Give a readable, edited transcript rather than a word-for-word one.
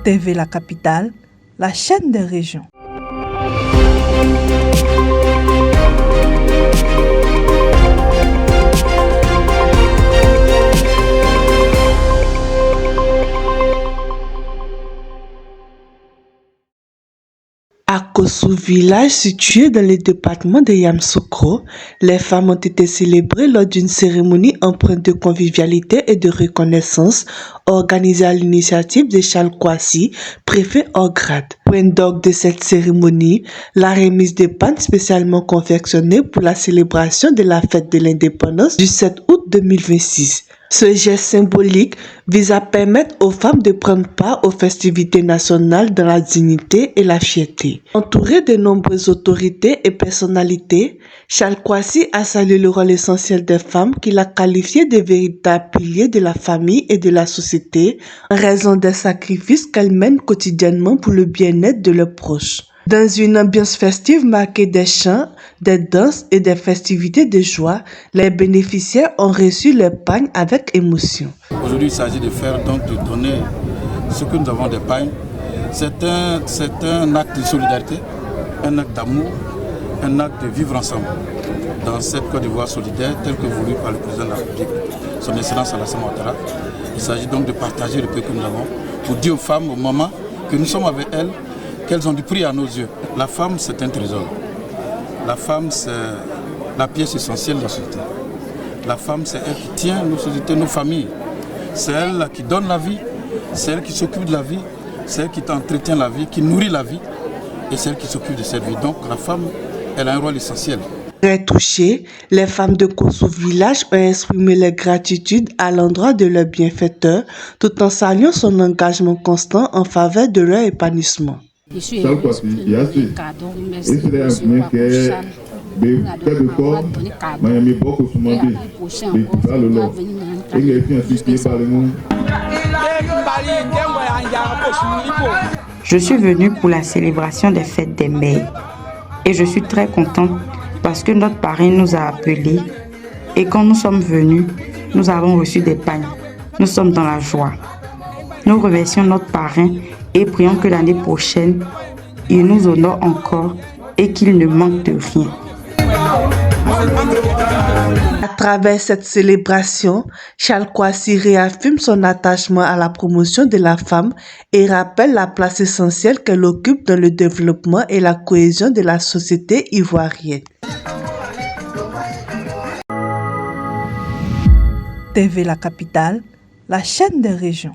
TV La Capitale, la chaîne des régions. À Kossou village situé dans le département de Yamoussoukro, les femmes ont été célébrées lors d'une cérémonie empreinte de convivialité et de reconnaissance organisée à l'initiative de Charles Kouassi, préfet hors grade. Point d'orgue de cette cérémonie, la remise des pagnes spécialement confectionnées pour la célébration de la fête de l'indépendance du 7 août 2026. Ce geste symbolique vise à permettre aux femmes de prendre part aux festivités nationales dans la dignité et la fierté. Entouré de nombreuses autorités et personnalités, Charles Kouassi a salué le rôle essentiel des femmes qu'il a qualifié de véritables piliers de la famille et de la société en raison des sacrifices qu'elles mènent quotidiennement pour le bien-être de leurs proches. Dans une ambiance festive marquée des chants, des danses et des festivités de joie, les bénéficiaires ont reçu les pagnes avec émotion. Aujourd'hui, il s'agit de donner ce que nous avons des pagnes. C'est un acte de solidarité, un acte d'amour, un acte de vivre ensemble. Dans cette Côte d'Ivoire solidaire, telle que voulue par le président de la République, son Excellence Alassane Ouattara, il s'agit donc de partager le peu que nous avons pour dire aux femmes, au moment que nous sommes avec elles, qu'elles ont du prix à nos yeux. La femme, c'est un trésor. La femme, c'est la pièce essentielle de la société. La femme, c'est elle qui tient nos sociétés, nos familles. C'est elle qui donne la vie, c'est elle qui s'occupe de la vie, c'est elle qui entretient la vie, qui nourrit la vie, et c'est elle qui s'occupe de cette vie. Donc la femme, elle a un rôle essentiel. Très touchées, les femmes de Kossou village ont exprimé leur gratitude à l'endroit de leur bienfaiteur, tout en saluant son engagement constant en faveur de leur épanouissement. Je suis heureuse pour le cadeau. Merci pour ce cadeau. Je suis venue pour la célébration des fêtes des mères et je suis très contente parce que notre parrain nous a appelés et quand nous sommes venus, nous avons reçu des pagnes. Nous sommes dans la joie. Nous remercions notre parrain et prions que l'année prochaine, il nous honore encore et qu'il ne manque de rien. À travers cette célébration, Charles Kouassi réaffirme son attachement à la promotion de la femme et rappelle la place essentielle qu'elle occupe dans le développement et la cohésion de la société ivoirienne. TV La Capitale, la chaîne des régions.